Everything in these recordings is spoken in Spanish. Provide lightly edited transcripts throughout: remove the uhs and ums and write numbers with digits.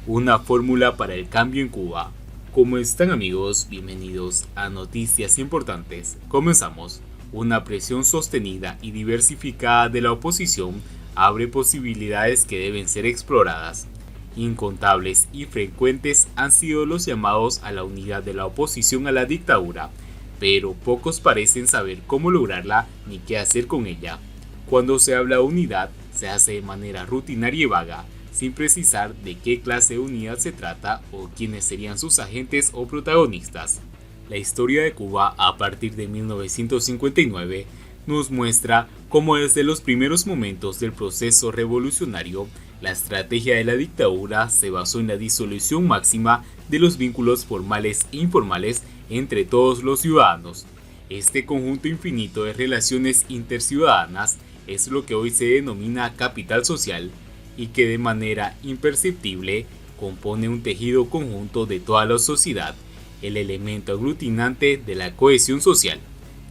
una fórmula para el cambio en Cuba. ¿Cómo están amigos? Bienvenidos a Noticias Importantes. Comenzamos. Una presión sostenida y diversificada de la oposición abre posibilidades que deben ser exploradas. Incontables y frecuentes han sido los llamados a la unidad de la oposición a la dictadura, pero pocos parecen saber cómo lograrla ni qué hacer con ella. Cuando se habla de unidad, se hace de manera rutinaria y vaga, sin precisar de qué clase de unidad se trata o quiénes serían sus agentes o protagonistas. La historia de Cuba a partir de 1959 nos muestra cómo desde los primeros momentos del proceso revolucionario, la estrategia de la dictadura se basó en la disolución máxima de los vínculos formales e informales entre todos los ciudadanos. Este conjunto infinito de relaciones interciudadanas es lo que hoy se denomina capital social y que de manera imperceptible compone un tejido conjunto de toda la sociedad, el elemento aglutinante de la cohesión social.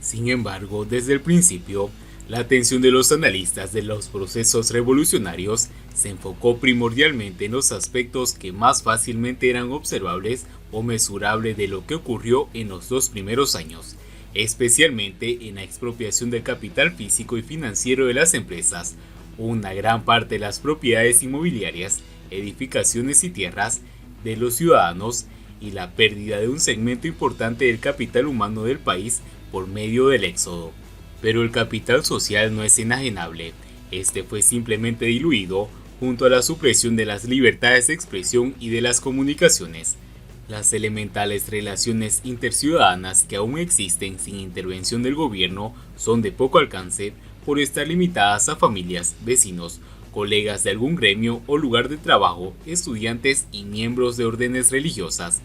Sin embargo, desde el principio, la atención de los analistas de los procesos revolucionarios se enfocó primordialmente en los aspectos que más fácilmente eran observables o mesurables de lo que ocurrió en los dos primeros años, especialmente en la expropiación del capital físico y financiero de las empresas, una gran parte de las propiedades inmobiliarias, edificaciones y tierras de los ciudadanos y la pérdida de un segmento importante del capital humano del país por medio del éxodo. Pero el capital social no es enajenable, este fue simplemente diluido junto a la supresión de las libertades de expresión y de las comunicaciones. Las elementales relaciones interciudadanas que aún existen sin intervención del gobierno son de poco alcance por estar limitadas a familias, vecinos, colegas de algún gremio o lugar de trabajo, estudiantes y miembros de órdenes religiosas.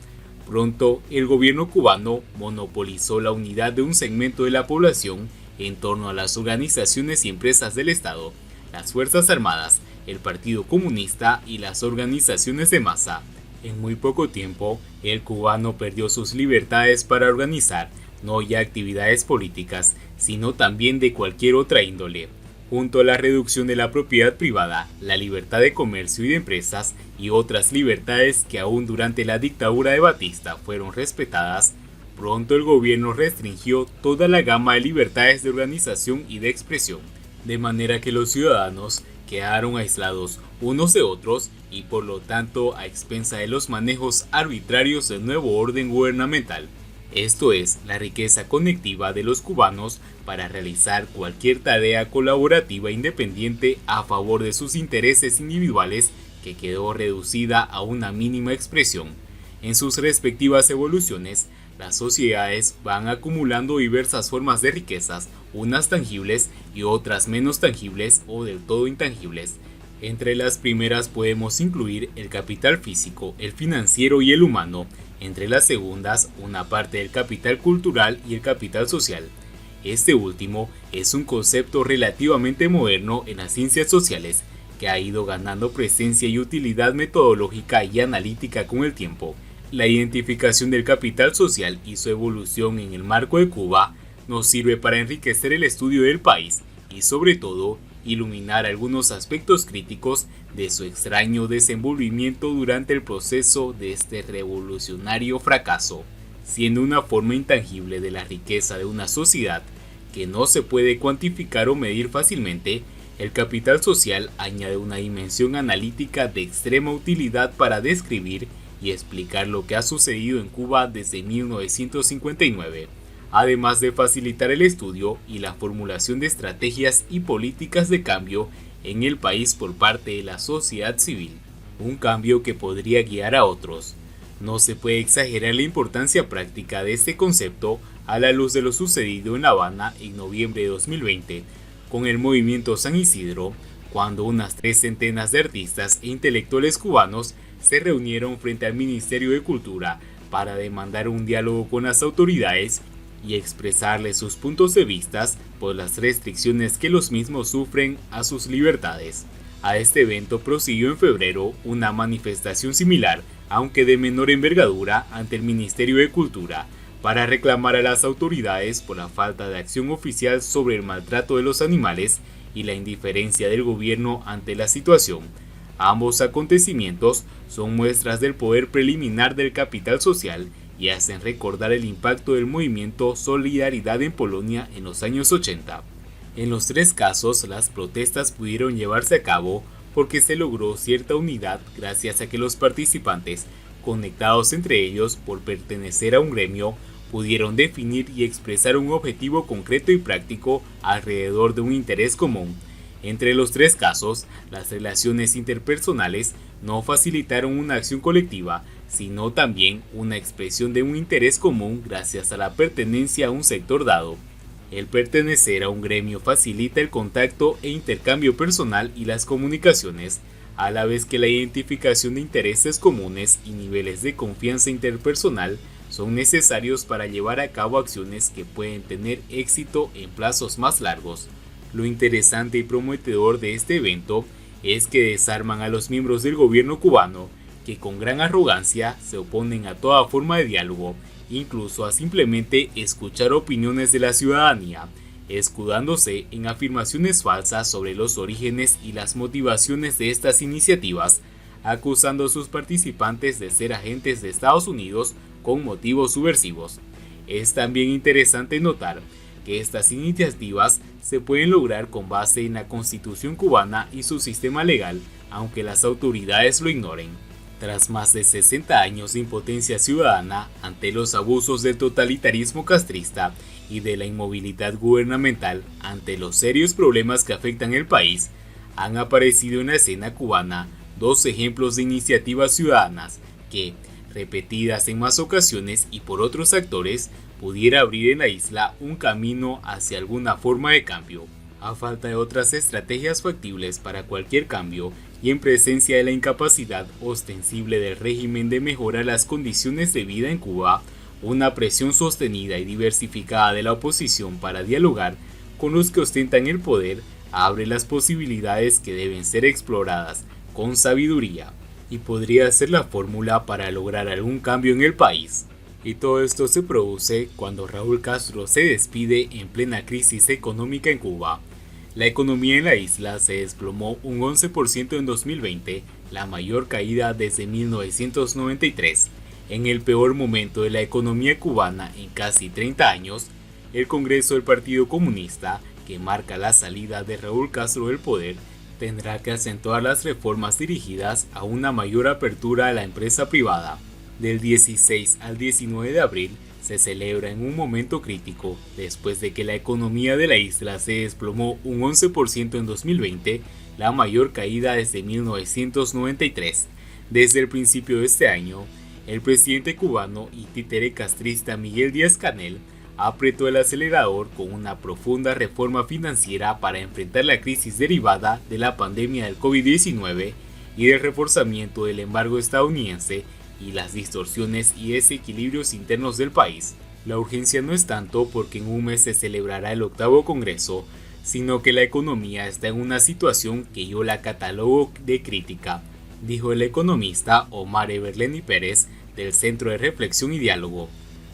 Pronto, el gobierno cubano monopolizó la unidad de un segmento de la población en torno a las organizaciones y empresas del Estado, las Fuerzas Armadas, el Partido Comunista y las organizaciones de masa. En muy poco tiempo, el cubano perdió sus libertades para organizar no ya actividades políticas, sino también de cualquier otra índole. Junto a la reducción de la propiedad privada, la libertad de comercio y de empresas y otras libertades que aún durante la dictadura de Batista fueron respetadas, pronto el gobierno restringió toda la gama de libertades de organización y de expresión, de manera que los ciudadanos quedaron aislados unos de otros y por lo tanto a expensa de los manejos arbitrarios del nuevo orden gubernamental. Esto es, la riqueza conectiva de los cubanos para realizar cualquier tarea colaborativa independiente a favor de sus intereses individuales que quedó reducida a una mínima expresión. En sus respectivas evoluciones, las sociedades van acumulando diversas formas de riquezas, unas tangibles y otras menos tangibles o del todo intangibles. Entre las primeras podemos incluir el capital físico, el financiero y el humano. Entre las segundas, una parte del capital cultural y el capital social. Este último es un concepto relativamente moderno en las ciencias sociales, que ha ido ganando presencia y utilidad metodológica y analítica con el tiempo. La identificación del capital social y su evolución en el marco de Cuba nos sirve para enriquecer el estudio del país y, sobre todo, iluminar algunos aspectos críticos de su extraño desenvolvimiento durante el proceso de este revolucionario fracaso, siendo una forma intangible de la riqueza de una sociedad que no se puede cuantificar o medir fácilmente. El capital social añade una dimensión analítica de extrema utilidad para describir y explicar lo que ha sucedido en Cuba desde 1959. Además de facilitar el estudio y la formulación de estrategias y políticas de cambio en el país por parte de la sociedad civil, un cambio que podría guiar a otros. No se puede exagerar la importancia práctica de este concepto a la luz de lo sucedido en La Habana en noviembre de 2020, con el movimiento San Isidro, cuando unas 3 centenas de artistas e intelectuales cubanos se reunieron frente al Ministerio de Cultura para demandar un diálogo con las autoridades y expresarles sus puntos de vista por las restricciones que los mismos sufren a sus libertades. A este evento prosiguió en febrero una manifestación similar, aunque de menor envergadura, ante el Ministerio de Cultura, para reclamar a las autoridades por la falta de acción oficial sobre el maltrato de los animales y la indiferencia del gobierno ante la situación. Ambos acontecimientos son muestras del poder preliminar del capital social y hacen recordar el impacto del movimiento Solidaridad en Polonia en los años 80. En los tres casos, las protestas pudieron llevarse a cabo porque se logró cierta unidad gracias a que los participantes, conectados entre ellos por pertenecer a un gremio, pudieron definir y expresar un objetivo concreto y práctico alrededor de un interés común. Entre los tres casos, las relaciones interpersonales no facilitaron una acción colectiva, sino también una expresión de un interés común gracias a la pertenencia a un sector dado. El pertenecer a un gremio facilita el contacto e intercambio personal y las comunicaciones, a la vez que la identificación de intereses comunes y niveles de confianza interpersonal son necesarios para llevar a cabo acciones que pueden tener éxito en plazos más largos. Lo interesante y prometedor de este evento es que desarman a los miembros del gobierno cubano, que con gran arrogancia se oponen a toda forma de diálogo, incluso a simplemente escuchar opiniones de la ciudadanía, escudándose en afirmaciones falsas sobre los orígenes y las motivaciones de estas iniciativas, acusando a sus participantes de ser agentes de Estados Unidos con motivos subversivos. Es también interesante notar que estas iniciativas se pueden lograr con base en la Constitución cubana y su sistema legal, aunque las autoridades lo ignoren. Tras más de 60 años de impotencia ciudadana ante los abusos del totalitarismo castrista y de la inmovilidad gubernamental ante los serios problemas que afectan el país, han aparecido en la escena cubana dos ejemplos de iniciativas ciudadanas que, repetidas en más ocasiones y por otros actores, pudiera abrir en la isla un camino hacia alguna forma de cambio. A falta de otras estrategias factibles para cualquier cambio y en presencia de la incapacidad ostensible del régimen de mejorar las condiciones de vida en Cuba, una presión sostenida y diversificada de la oposición para dialogar con los que ostentan el poder abre las posibilidades que deben ser exploradas con sabiduría y podría ser la fórmula para lograr algún cambio en el país. Y todo esto se produce cuando Raúl Castro se despide en plena crisis económica en Cuba. La economía en la isla se desplomó un 11% en 2020, la mayor caída desde 1993. En el peor momento de la economía cubana en casi 30 años, el Congreso del Partido Comunista, que marca la salida de Raúl Castro del poder, tendrá que acentuar las reformas dirigidas a una mayor apertura a la empresa privada. Del 16 al 19 de abril se celebra en un momento crítico, después de que la economía de la isla se desplomó un 11% en 2020, la mayor caída desde 1993. Desde el principio de este año, el presidente cubano y títere castrista Miguel Díaz-Canel apretó el acelerador con una profunda reforma financiera para enfrentar la crisis derivada de la pandemia del COVID-19 y del reforzamiento del embargo estadounidense y las distorsiones y desequilibrios internos del país. La urgencia no es tanto porque en un mes se celebrará el 8º Congreso, sino que la economía está en una situación que yo la catalogo de crítica, dijo el economista Omar Everleni Pérez del Centro de Reflexión y Diálogo.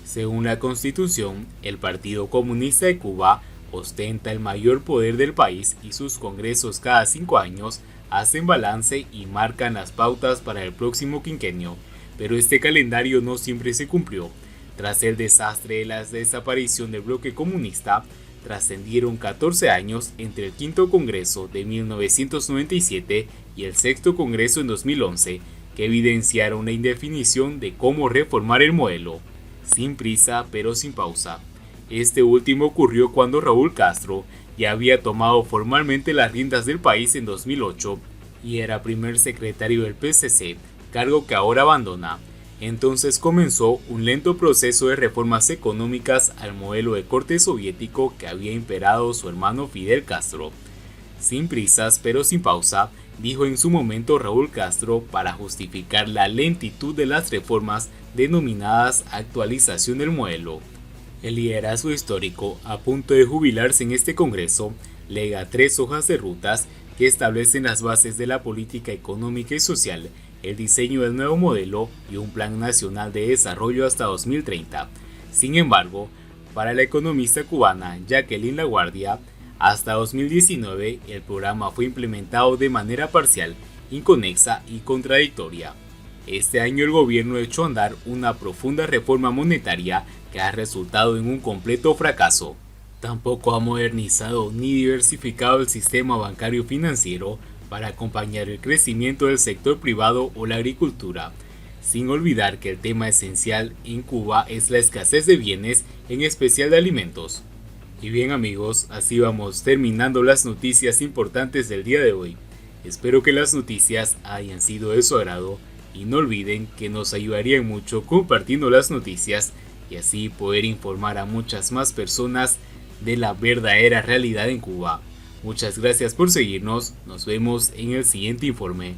Según la Constitución, el Partido Comunista de Cuba ostenta el mayor poder del país y sus congresos cada 5 años hacen balance y marcan las pautas para el próximo quinquenio, pero este calendario no siempre se cumplió. Tras el desastre de la desaparición del bloque comunista, trascendieron 14 años entre el 5º Congreso de 1997 y el 6º Congreso en 2011, que evidenciaron la indefinición de cómo reformar el modelo. Sin prisa pero sin pausa. Este último ocurrió cuando Raúl Castro ya había tomado formalmente las riendas del país en 2008 y era primer secretario del PCC, cargo que ahora abandona. Entonces comenzó un lento proceso de reformas económicas al modelo de corte soviético que había imperado su hermano Fidel Castro. Sin prisas pero sin pausa, dijo en su momento Raúl Castro para justificar la lentitud de las reformas denominadas actualización del modelo. El liderazgo histórico, a punto de jubilarse en este Congreso, lega 3 hojas de rutas que establecen las bases de la política económica y social, el diseño del nuevo modelo y un plan nacional de desarrollo hasta 2030. Sin embargo, para la economista cubana Jacqueline Laguardia, hasta 2019 el programa fue implementado de manera parcial inconexa y contradictoria. Este año el gobierno echó a andar una profunda reforma monetaria que ha resultado en un completo fracaso. Tampoco ha modernizado ni diversificado el sistema bancario financiero para acompañar el crecimiento del sector privado o la agricultura, sin olvidar que el tema esencial en Cuba es la escasez de bienes, en especial de alimentos. Y bien amigos, así vamos terminando las noticias importantes del día de hoy. Espero que las noticias hayan sido de su agrado y no olviden que nos ayudarían mucho compartiendo las noticias y así poder informar a muchas más personas de la verdadera realidad en Cuba. Muchas gracias por seguirnos, nos vemos en el siguiente informe.